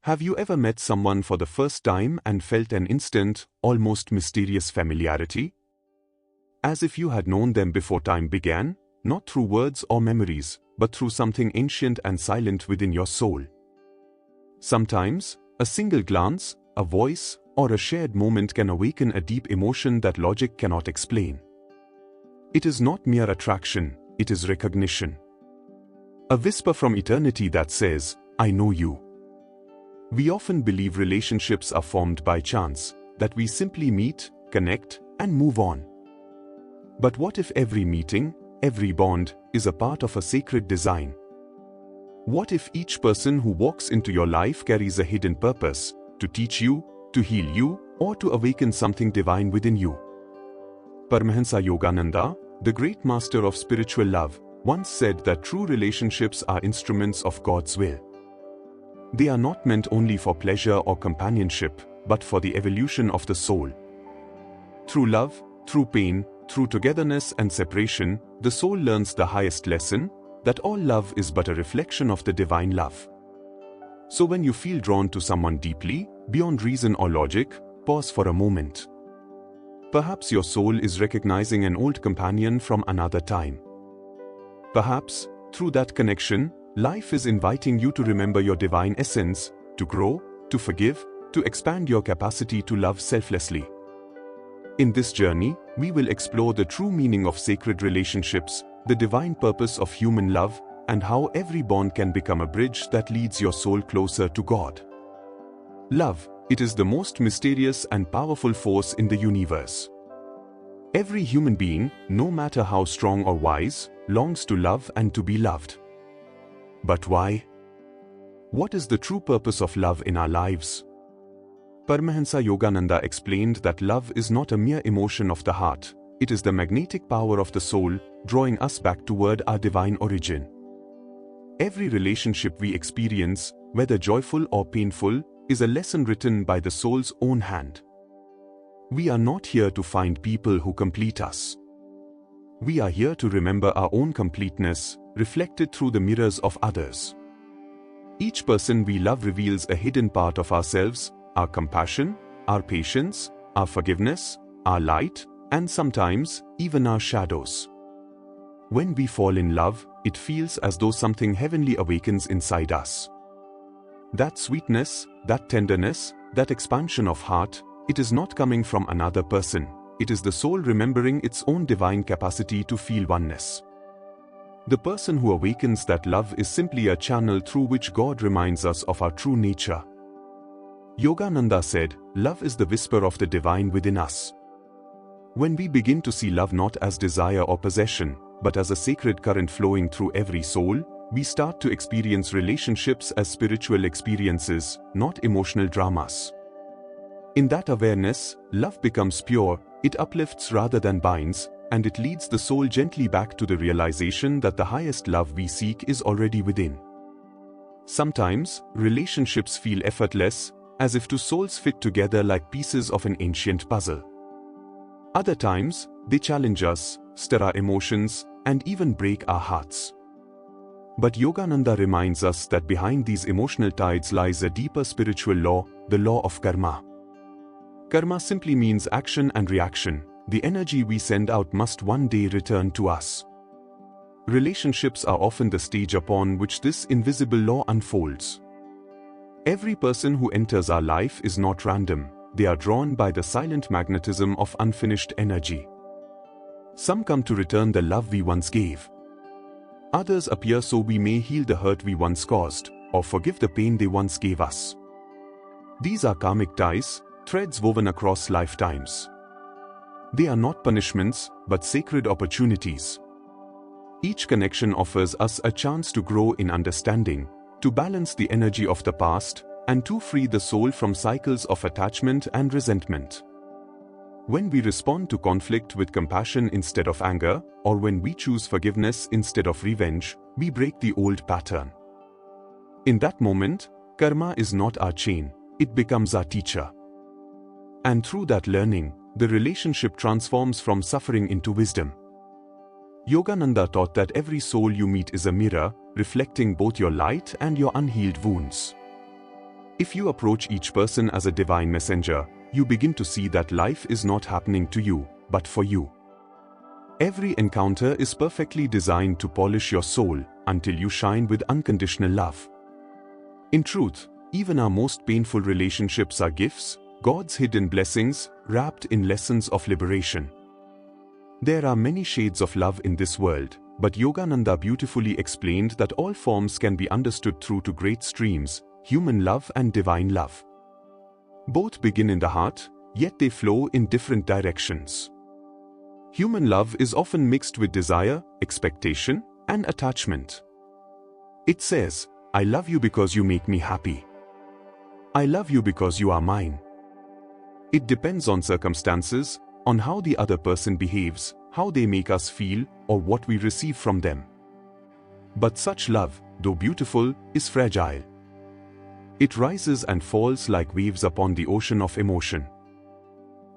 Have you ever met someone for the first time and felt an instant, almost mysterious familiarity? As if you had known them before time began, not through words or memories, but through something ancient and silent within your soul. Sometimes, a single glance, a voice, or a shared moment can awaken a deep emotion that logic cannot explain. It is not mere attraction, it is recognition. A whisper from eternity that says, "I know you." We often believe relationships are formed by chance, that we simply meet, connect, and move on. But what if every meeting, every bond, is a part of a sacred design? What if each person who walks into your life carries a hidden purpose, to teach you, to heal you, or to awaken something divine within you? Paramahansa Yogananda, the great master of spiritual love, once said that true relationships are instruments of God's will. They are not meant only for pleasure or companionship, but for the evolution of the soul. Through love, through pain, through togetherness and separation, the soul learns the highest lesson, that all love is but a reflection of the divine love. So when you feel drawn to someone deeply, beyond reason or logic, pause for a moment. Perhaps your soul is recognizing an old companion from another time. Perhaps, through that connection, life is inviting you to remember your divine essence, to grow, to forgive, to expand your capacity to love selflessly. In this journey, we will explore the true meaning of sacred relationships, the divine purpose of human love, and how every bond can become a bridge that leads your soul closer to God. Love, it is the most mysterious and powerful force in the universe. Every human being, no matter how strong or wise, longs to love and to be loved. But why? What is the true purpose of love in our lives? Paramahansa Yogananda explained that love is not a mere emotion of the heart, it is the magnetic power of the soul, drawing us back toward our divine origin. Every relationship we experience, whether joyful or painful, is a lesson written by the soul's own hand. We are not here to find people who complete us. We are here to remember our own completeness, reflected through the mirrors of others. Each person we love reveals a hidden part of ourselves, our compassion, our patience, our forgiveness, our light, and sometimes, even our shadows. When we fall in love, it feels as though something heavenly awakens inside us. That sweetness, that tenderness, that expansion of heart, it is not coming from another person, it is the soul remembering its own divine capacity to feel oneness. The person who awakens that love is simply a channel through which God reminds us of our true nature. Yogananda said, "Love is the whisper of the divine within us." When we begin to see love not as desire or possession, but as a sacred current flowing through every soul, we start to experience relationships as spiritual experiences, not emotional dramas. In that awareness, love becomes pure, it uplifts rather than binds, and it leads the soul gently back to the realization that the highest love we seek is already within. Sometimes, relationships feel effortless, as if two souls fit together like pieces of an ancient puzzle. Other times, they challenge us, stir our emotions, and even break our hearts. But Yogananda reminds us that behind these emotional tides lies a deeper spiritual law, the law of karma. Karma simply means action and reaction. The energy we send out must one day return to us. Relationships are often the stage upon which this invisible law unfolds. Every person who enters our life is not random, they are drawn by the silent magnetism of unfinished energy. Some come to return the love we once gave. Others appear so we may heal the hurt we once caused, or forgive the pain they once gave us. These are karmic ties, threads woven across lifetimes. They are not punishments, but sacred opportunities. Each connection offers us a chance to grow in understanding, to balance the energy of the past, and to free the soul from cycles of attachment and resentment. When we respond to conflict with compassion instead of anger, or when we choose forgiveness instead of revenge, we break the old pattern. In that moment, karma is not our chain, it becomes our teacher. And through that learning, the relationship transforms from suffering into wisdom. Yogananda taught that every soul you meet is a mirror, reflecting both your light and your unhealed wounds. If you approach each person as a divine messenger, you begin to see that life is not happening to you, but for you. Every encounter is perfectly designed to polish your soul until you shine with unconditional love. In truth, even our most painful relationships are gifts, God's hidden blessings, wrapped in lessons of liberation. There are many shades of love in this world, but Yogananda beautifully explained that all forms can be understood through two great streams, human love and divine love. Both begin in the heart, yet they flow in different directions. Human love is often mixed with desire, expectation, and attachment. It says, "I love you because you make me happy. I love you because you are mine." It depends on circumstances, on how the other person behaves, how they make us feel, or what we receive from them. But such love, though beautiful, is fragile. It rises and falls like waves upon the ocean of emotion.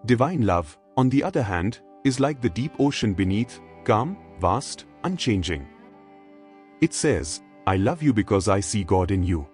Divine love, on the other hand, is like the deep ocean beneath, calm, vast, unchanging. It says, "I love you because I see God in you.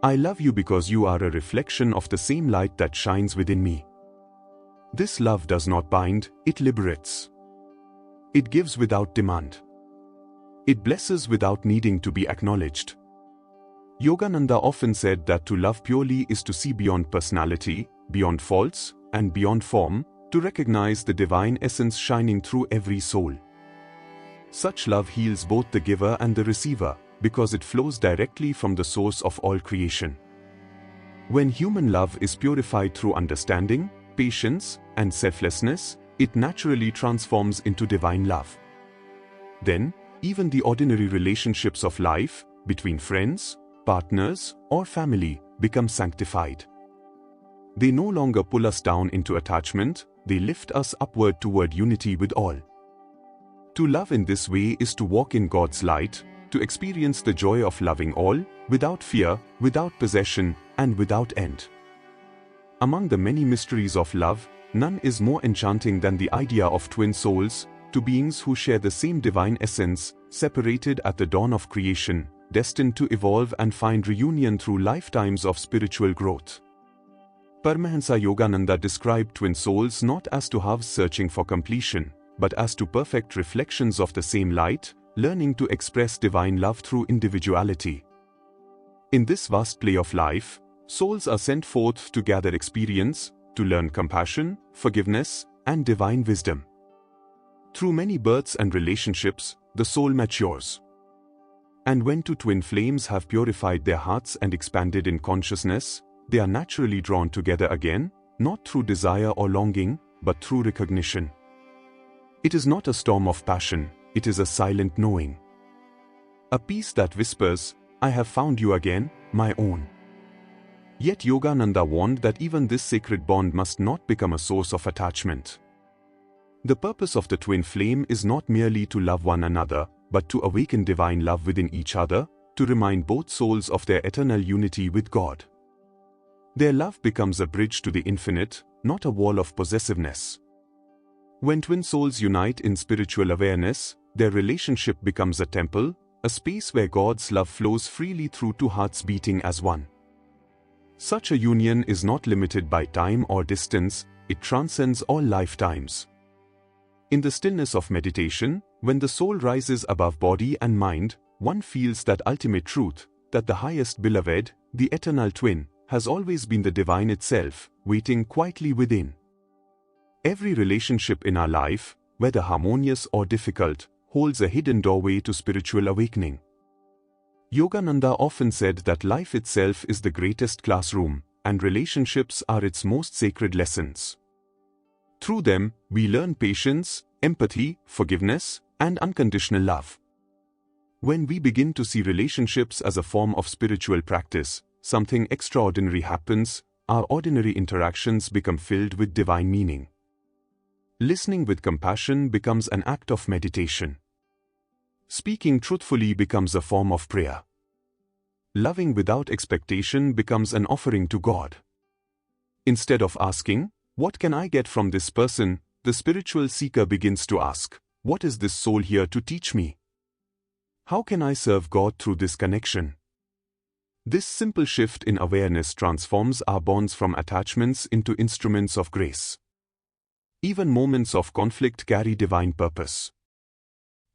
I love you because you are a reflection of the same light that shines within me." This love does not bind, it liberates. It gives without demand. It blesses without needing to be acknowledged. Yogananda often said that to love purely is to see beyond personality, beyond faults, and beyond form, to recognize the divine essence shining through every soul. Such love heals both the giver and the receiver, because it flows directly from the source of all creation. When human love is purified through understanding, patience, and selflessness, it naturally transforms into divine love. Then, even the ordinary relationships of life, between friends, partners, or family, become sanctified. They no longer pull us down into attachment, they lift us upward toward unity with all. To love in this way is to walk in God's light, to experience the joy of loving all, without fear, without possession, and without end. Among the many mysteries of love, none is more enchanting than the idea of twin souls, two beings who share the same divine essence, separated at the dawn of creation, destined to evolve and find reunion through lifetimes of spiritual growth. Paramahansa Yogananda described twin souls not as two halves searching for completion, but as two perfect reflections of the same light, learning to express divine love through individuality. In this vast play of life, souls are sent forth to gather experience, to learn compassion, forgiveness, and divine wisdom. Through many births and relationships, the soul matures. And when two twin flames have purified their hearts and expanded in consciousness, they are naturally drawn together again, not through desire or longing, but through recognition. It is not a storm of passion, it is a silent knowing. A peace that whispers, "I have found you again, my own." Yet Yogananda warned that even this sacred bond must not become a source of attachment. The purpose of the twin flame is not merely to love one another, but to awaken divine love within each other, to remind both souls of their eternal unity with God. Their love becomes a bridge to the infinite, not a wall of possessiveness. When twin souls unite in spiritual awareness, their relationship becomes a temple, a space where God's love flows freely through two hearts beating as one. Such a union is not limited by time or distance, it transcends all lifetimes. In the stillness of meditation, when the soul rises above body and mind, one feels that ultimate truth, that the highest beloved, the eternal twin, has always been the divine itself, waiting quietly within. Every relationship in our life, whether harmonious or difficult, holds a hidden doorway to spiritual awakening. Yogananda often said that life itself is the greatest classroom, and relationships are its most sacred lessons. Through them, we learn patience, empathy, forgiveness, and unconditional love. When we begin to see relationships as a form of spiritual practice, something extraordinary happens, our ordinary interactions become filled with divine meaning. Listening with compassion becomes an act of meditation. Speaking truthfully becomes a form of prayer. Loving without expectation becomes an offering to God. Instead of asking, "What can I get from this person?" the spiritual seeker begins to ask, "What is this soul here to teach me? How can I serve God through this connection?" This simple shift in awareness transforms our bonds from attachments into instruments of grace. Even moments of conflict carry divine purpose.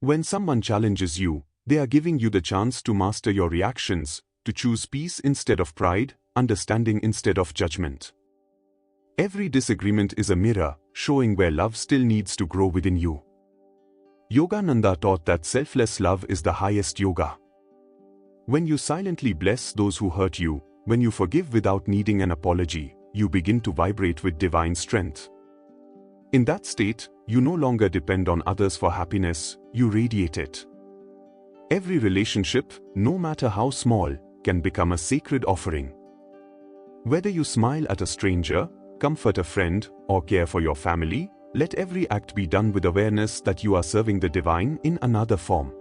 When someone challenges you, they are giving you the chance to master your reactions, to choose peace instead of pride, understanding instead of judgment. Every disagreement is a mirror, showing where love still needs to grow within you. Yogananda taught that selfless love is the highest yoga. When you silently bless those who hurt you, when you forgive without needing an apology, you begin to vibrate with divine strength. In that state, you no longer depend on others for happiness, you radiate it. Every relationship, no matter how small, can become a sacred offering. Whether you smile at a stranger, comfort a friend, or care for your family, let every act be done with awareness that you are serving the divine in another form.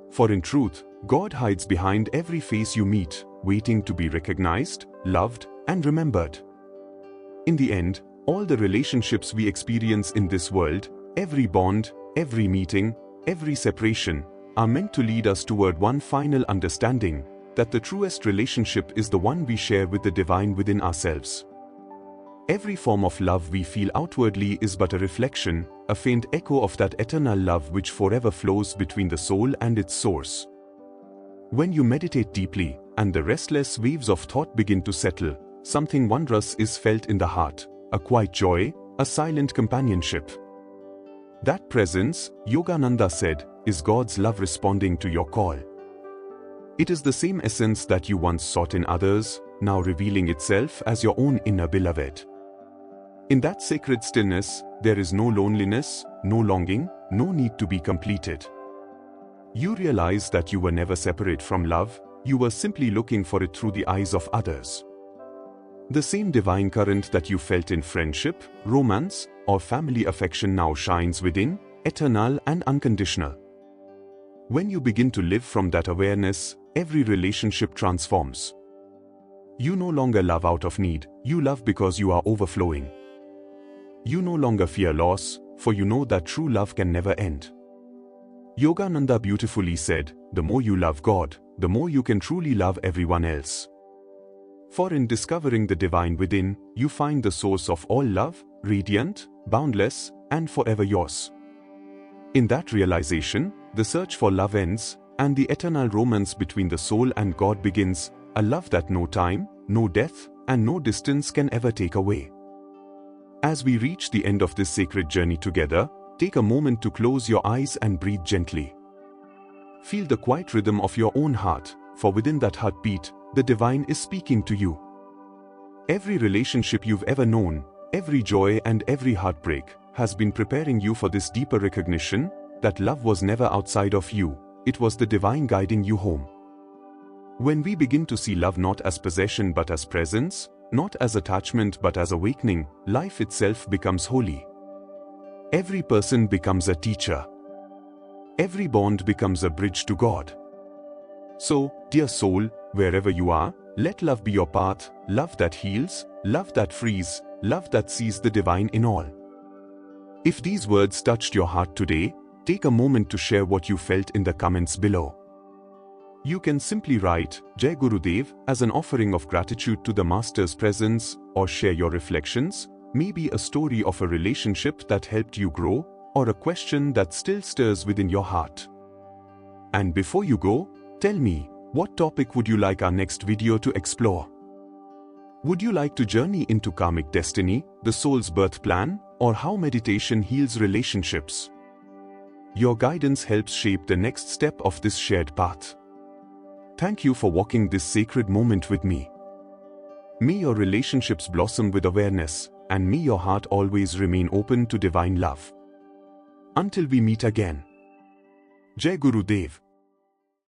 For in truth, God hides behind every face you meet, waiting to be recognized, loved, and remembered. In the end, all the relationships we experience in this world, every bond, every meeting, every separation, are meant to lead us toward one final understanding, that the truest relationship is the one we share with the divine within ourselves. Every form of love we feel outwardly is but a reflection, a faint echo of that eternal love which forever flows between the soul and its source. When you meditate deeply, and the restless waves of thought begin to settle, something wondrous is felt in the heart, a quiet joy, a silent companionship. That presence, Yogananda said, is God's love responding to your call. It is the same essence that you once sought in others, now revealing itself as your own inner beloved. In that sacred stillness, there is no loneliness, no longing, no need to be completed. You realize that you were never separate from love, you were simply looking for it through the eyes of others. The same divine current that you felt in friendship, romance, or family affection now shines within, eternal and unconditional. When you begin to live from that awareness, every relationship transforms. You no longer love out of need, you love because you are overflowing. You no longer fear loss, for you know that true love can never end. Yogananda beautifully said, the more you love God, the more you can truly love everyone else. For in discovering the divine within, you find the source of all love, radiant, boundless, and forever yours. In that realization, the search for love ends, and the eternal romance between the soul and God begins, a love that no time, no death, and no distance can ever take away. As we reach the end of this sacred journey together, take a moment to close your eyes and breathe gently. Feel the quiet rhythm of your own heart, for within that heartbeat, the divine is speaking to you. Every relationship you've ever known, every joy and every heartbreak, has been preparing you for this deeper recognition, that love was never outside of you, it was the divine guiding you home. When we begin to see love not as possession but as presence, not as attachment but as awakening, life itself becomes holy. Every person becomes a teacher. Every bond becomes a bridge to God. So, dear soul, wherever you are, let love be your path, love that heals, love that frees, love that sees the divine in all. If these words touched your heart today, take a moment to share what you felt in the comments below. You can simply write, Jai Gurudev, as an offering of gratitude to the Master's presence, or share your reflections, maybe a story of a relationship that helped you grow, or a question that still stirs within your heart. And before you go, tell me, what topic would you like our next video to explore? Would you like to journey into karmic destiny, the soul's birth plan, or how meditation heals relationships? Your guidance helps shape the next step of this shared path. Thank you for walking this sacred moment with me. May your relationships blossom with awareness, and may your heart always remain open to divine love. Until we meet again. Jai Gurudev.